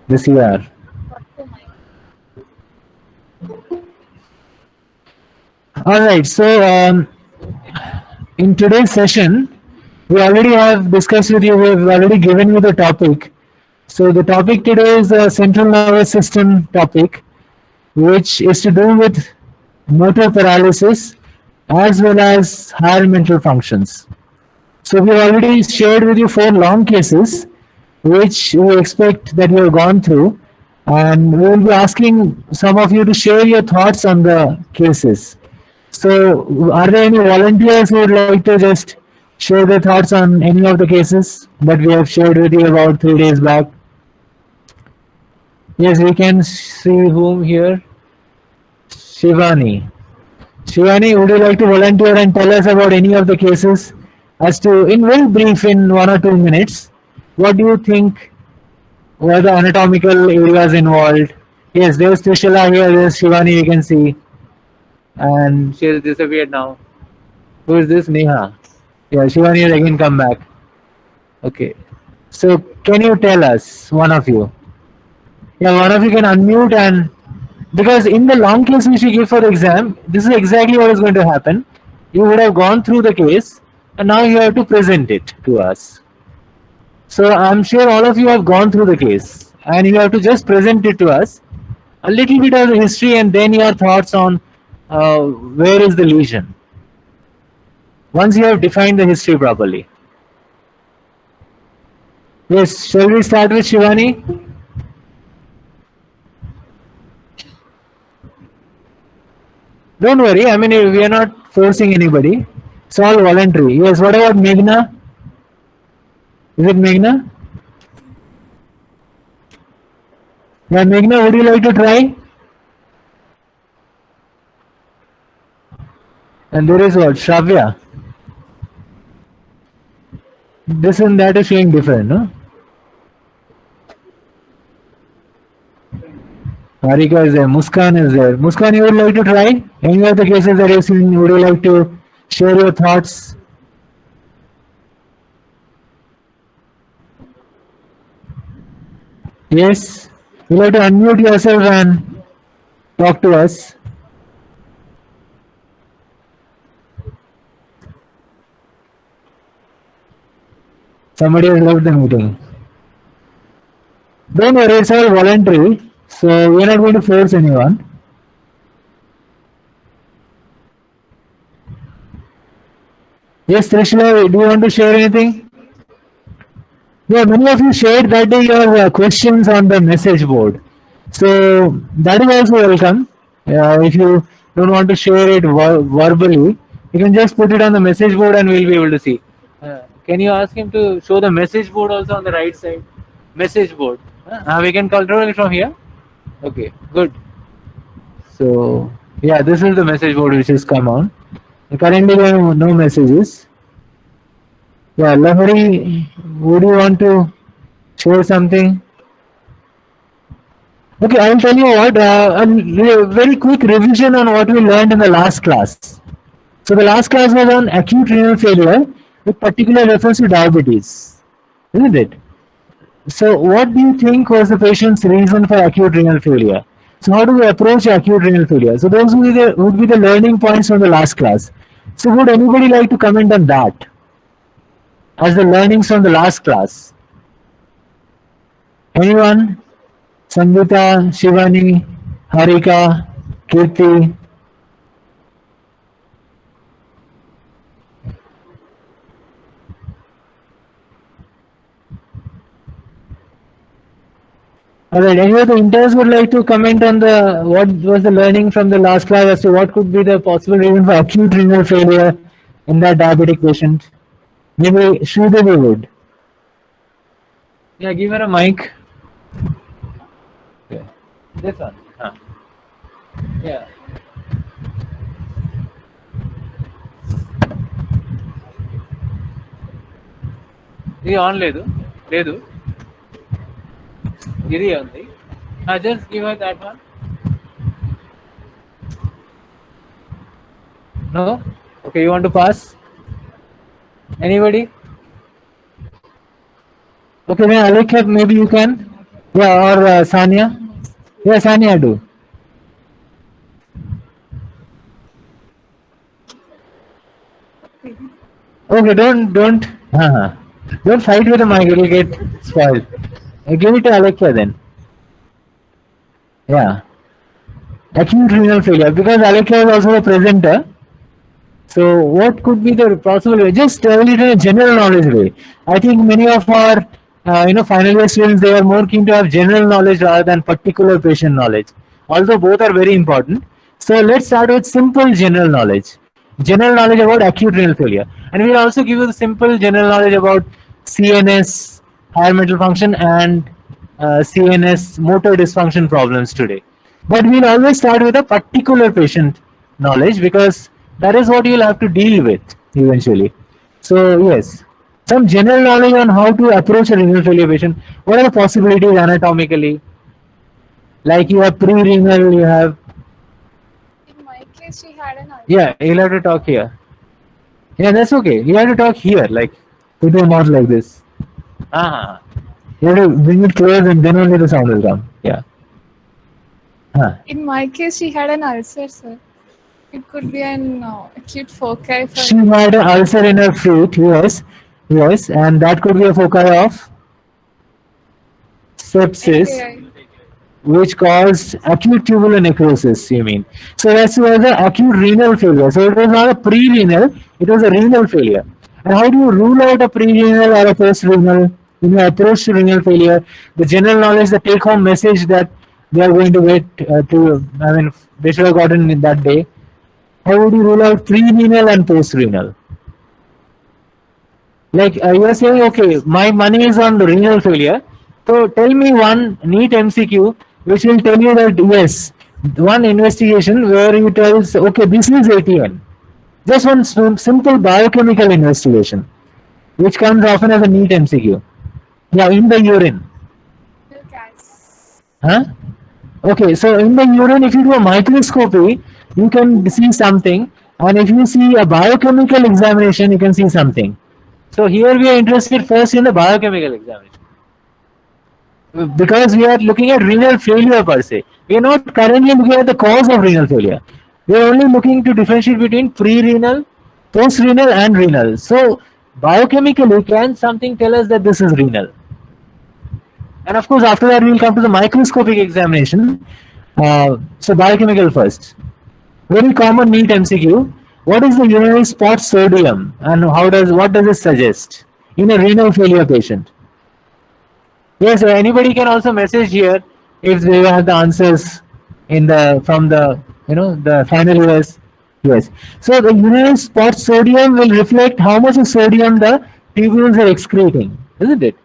this year. All right. So in today's session, we already have discussed with you. We've already given you the topic. So the topic today is a central nervous system topic, which is to do with motor paralysis as well as higher mental functions. So we already shared with you four long cases, which we expect that you have gone through, and we will be asking some of you to share your thoughts on the cases. So, are there any volunteers who would like to just share their thoughts on any of the cases that we have shared with you about 3 days back? Yes, we can see whom here. Shivani. Shivani, would you like to volunteer and tell us about any of the cases as to, in very brief, in 1 or 2 minutes, what do you think were the anatomical areas involved? Yes, there's Trishula here, there's Shivani, you can see, and she has disappeared now. Who is this? Neha. Yeah, Shivani has again come back. Okay. So, can you tell us, one of you? Yeah, one of you can unmute, and because in the long case which you give for the exam, this is exactly what is going to happen. You would have gone through the case and now you have to present it to us. So I'm sure all of you have gone through the case and you have to just present it to us, a little bit of the history and then your thoughts on where is the lesion. Once you have defined the history properly. Yes, shall we start with Shivani? Don't worry, I mean, we are not forcing anybody. It's all voluntary. Yes, what about Meghna? Is it Meghna? Yeah, Meghna, would you like to try? And there is what? Shravya. This and that is showing different, no? Harika is there. Muskan is there. Muskan, you would like to try? Any of the cases that you've seen, would you like to share your thoughts? Yes? You'll have to unmute yourself and talk to us. Somebody has left the meeting. Don't worry, it's all voluntary. So we're not going to force anyone. Yes, Trishna, do you want to share anything? Yeah, many of you shared that day your questions on the message board. So that is also welcome. If you don't want to share it verbally, you can just put it on the message board and we'll be able to see. Can you ask him to show the message board also on the right side? Message board. We can control it from here. Okay, good. So yeah, this is the message board which has come on. Currently there are no messages. Yeah, Lahari, would you want to share something? Okay, I'll tell you what, a very quick revision on what we learned in the last class. So the last class was on acute renal failure with particular reference to diabetes, isn't it? So what do you think was the patient's reason for acute renal failure? So how do we approach acute renal failure? So those would be the learning points from the last class. So would anybody like to comment on that as the learnings from the last class? Anyone? Sangeeta, Shivani, Harika, Kirti. Alright, any of the interns would like to comment on the what was the learning from the last class as to what could be the possible reason for acute renal failure in that diabetic patient? Maybe Sridevi would. Yeah, give her a mic. Okay. This one. Yeah. ఇది on లేదు లేదు ఇది ఉంది just give her that one. No? Okay, you want to pass? Anybody? Okay, then Alekhya, maybe you can. Yeah, or Sania. Yeah, Sania, do. Okay, don't fight with the mic. It'll get spoiled. Give it to Alexa then. Yeah, acute renal failure because Alexa is also a presenter. So what could be the possible way? Just tell it in a general knowledge way. I think many of our final year students, they are more keen to have general knowledge rather than particular patient knowledge. Although both are very important. So let's start with simple general knowledge. General knowledge about acute renal failure. And we'll also give you the simple general knowledge about CNS, higher mental function, and CNS motor dysfunction problems today. But we'll always start with a particular patient knowledge because that is what you'll have to deal with eventually. So yes, some general knowledge on how to approach a renal failure patient. What are the possibilities anatomically? Like you have pre-renal, you have. In my case, she had an ulcer. Yeah, you'll have to talk here. Yeah, that's okay. You have to talk here, like put your mouth like this. Ah, you have to bring it close and then only the sound will come. Yeah. In my case, she had an ulcer, sir. It could be an acute foci. She had an ulcer in her feet, yes, and that could be a foci of sepsis, which caused acute tubular necrosis, you mean. So that was the acute renal failure. So it was not a pre-renal, it was a renal failure. And how do you rule out a pre-renal or a post-renal? When you approach to renal failure, the general knowledge, the take-home message that they are going to get they should have gotten in that day. How would you rule out pre-renal and post-renal? Like you are saying, okay, my money is on the renal failure. So tell me one neat MCQ which will tell you that yes, one investigation where it tells, okay, this is ATN. Just one simple biochemical investigation, which comes often as a neat MCQ. Yeah, in the urine. Huh? Okay, so in the urine, if you do a microscopy, you can see something, and if you see a biochemical examination, you can see something. So here we are interested first in the biochemical examination because we are looking at renal failure per se. We are not currently looking at the cause of renal failure. We are only looking to differentiate between pre-renal, post-renal, and renal. So biochemically, can something tell us that this is renal? And of course, after that, we will come to the microscopic examination. So biochemical first. Very common neat MCQ. What is the urinary spot sodium and what does it suggest in a renal failure patient? Yes, anybody can also message here if they have the answers from the final years. Yes. So the urinary spot sodium will reflect how much of sodium the tubules are excreting, isn't it?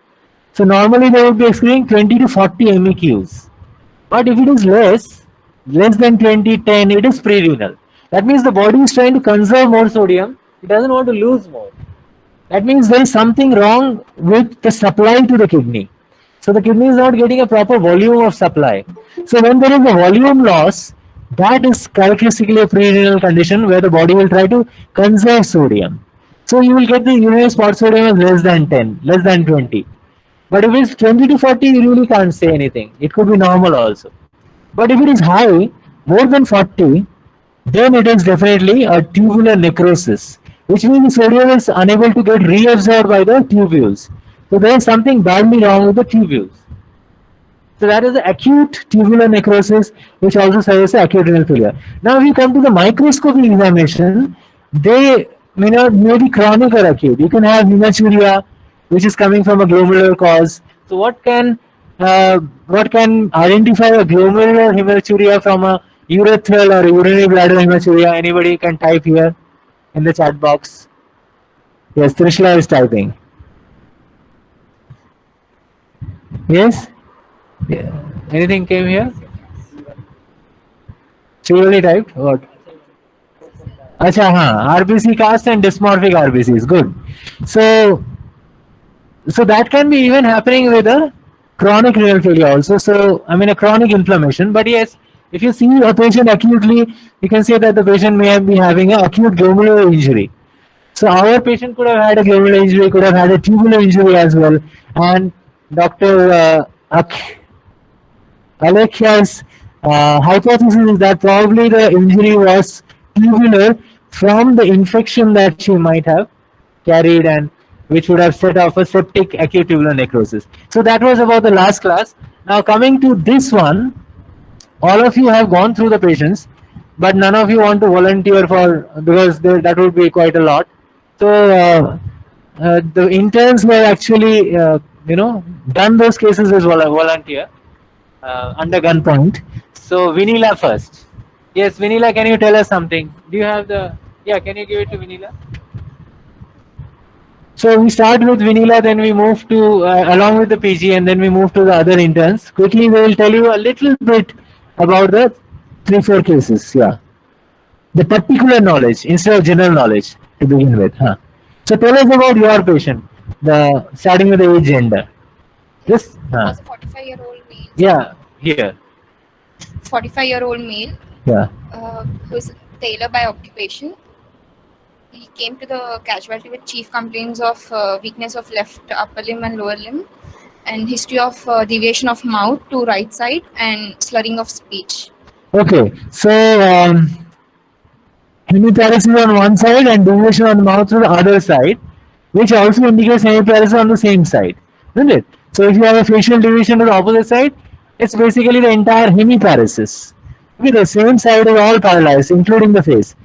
So normally they would be excreting 20 to 40 MEQs. But if it is less than 20, 10, it is pre-renal. That means the body is trying to conserve more sodium. It doesn't want to lose more. That means there is something wrong with the supply to the kidney. So the kidney is not getting a proper volume of supply. So when there is a volume loss, that is characteristically a pre-renal condition where the body will try to conserve sodium. So you will get the urinary spot sodium as less than 10, less than 20. But if it's 20 to 40, you really can't say anything. It could be normal also. But if it is high, more than 40, then it is definitely a tubular necrosis, which means the sodium is unable to get reabsorbed by the tubules. So there is something badly wrong with the tubules. So that is the acute tubular necrosis, which also suggests acute renal failure. Now we come to the microscopic examination. They may be chronic or acute. You can have hematuria, which is coming from a glomerular cause. So what can identify a glomerular hematuria from a urethral or urinary bladder hematuria? Anybody can type here in the chat box. Yes, Trishla is typing. Yes? Yeah. Anything came here? She only typed? What? Acha, RBC cast and dysmorphic RBCs. Good. So that can be even happening with a chronic renal failure also. So, a chronic inflammation. But yes, if you see a patient acutely, you can say that the patient may be having an acute glomerular injury. So our patient could have had a glomerular injury, could have had a tubular injury as well. And Dr. Alexia's hypothesis is that probably the injury was tubular from the infection that she might have carried, and which would have set off a septic acute tubular necrosis. So that was about the last class. Now coming to this one, all of you have gone through the patients, but none of you want to volunteer for, because that would be quite a lot. So the interns were actually done those cases as volunteer under gunpoint. So Vinila first. Yes, Vinila, can you tell us something? Do you have the? Yeah, can you give it to Vinila? So we start with Vinila, then we move to along with the PG, and then we move to the other interns. Quickly, we will tell you a little bit about the 3-4 cases. Yeah, the particular knowledge instead of general knowledge to begin with. Huh? So tell us about your patient. The starting with the age, gender. This. Was a 45-year-old male. Yeah, here. 45-year-old male. Yeah. Who is tailor by occupation. He came to the casualty with chief complaints of weakness of left upper limb and lower limb, and history of deviation of mouth to right side and slurring of speech. Okay, so hemiparesis on one side and deviation on the mouth to the other side, which also indicates hemiparesis on the same side, isn't it? So if you have a facial deviation to the opposite side, it's basically the entire hemiparesis. Okay, the same side is all paralyzed, including the face.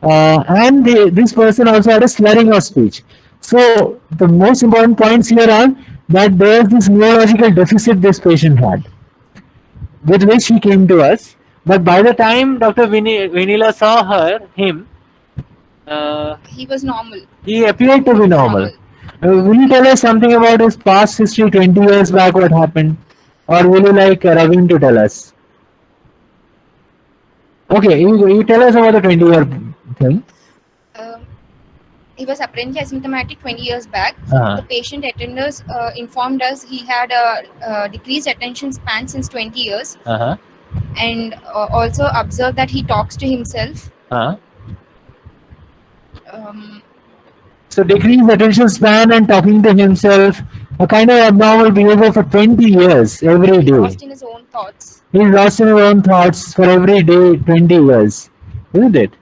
And this person also had a slurring of speech. So the most important points here are that there is this neurological deficit this patient had, with which he came to us. But by the time Dr. Vinila saw him, He was normal. he appeared to be normal. Will you tell us something about his past history 20 years back, what happened? Or will you like Ravin to tell us? Okay, you tell us about the 20-year thing. He was apparently asymptomatic 20 years back. Uh-huh. The patient attenders informed us he had a decreased attention span since 20 years, Uh-huh. and also observed that he talks to himself. Uh-huh. Um, So decreased attention span and talking to himself, a kind of abnormal behavior for 20 years, every day. lost in his own thoughts. He's lost in his own thoughts for every day, 20 years, isn't it?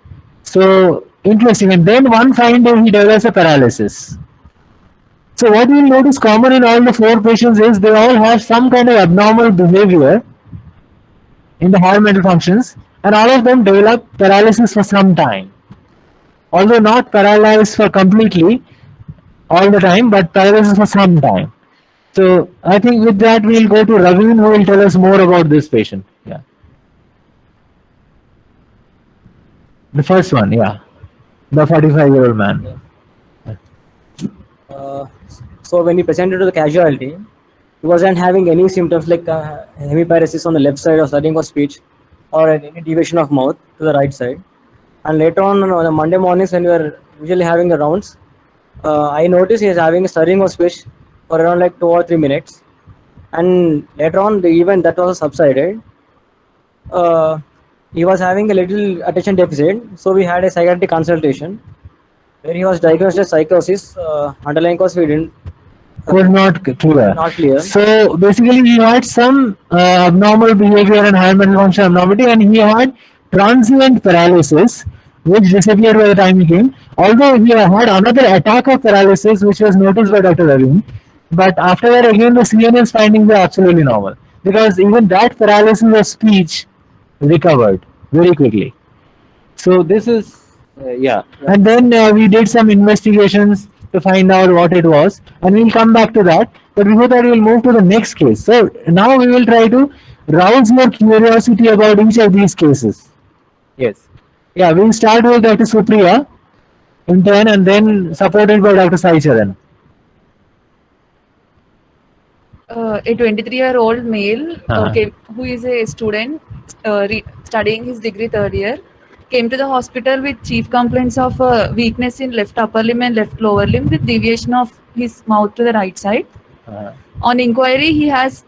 So interesting. And then one fine day he develops a paralysis. So what we'll notice common in all the 4 patients is they all have some kind of abnormal behavior in the higher mental functions, and all of them develop paralysis for some time. Although not paralyzed for completely all the time, but paralysis for some time. So I think with that we'll go to Ravin, who will tell us more about this patient. Yeah. The first one, yeah. The 45-year-old man. So when he presented to the casualty, he wasn't having any symptoms like hemiparesis on the left side or slurring of speech or any deviation of mouth to the right side. And later on the Monday mornings when we were usually having the rounds, I noticed he is having a slurring of speech for around like 2 or 3 minutes. And later on, the event that was subsided, he was having a little attention deficit. So we had a psychiatric consultation where he was diagnosed as psychosis. Underlying cause we didn't. Was not clear. Not clear. So basically he had some abnormal behavior and higher mental function abnormality, and he had transient paralysis which disappeared by the time he came. Although he had another attack of paralysis which was noticed by Dr. Ravin, but after that again the CNS findings are absolutely normal, because even that paralysis of speech recovered very quickly. So this is yeah. And then we did some investigations to find out what it was, and we'll come back to that. But before that, we'll move to the next case. So now we will try to rouse your curiosity about each of these cases. Yes. Yeah, we'll start with Dr. Supriya, intern, and then supported by Dr. Sai Charan. A 23-year-old male, Uh-huh. okay, who is a student studying his degree 3rd year, came to the hospital with chief complaints of weakness in left upper limb and left lower limb with deviation of his mouth to the right side. On inquiry, he has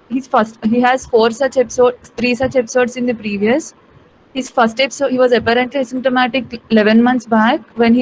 he has 3 such episodes in the previous. His first episode, he was apparently asymptomatic 11 months back when he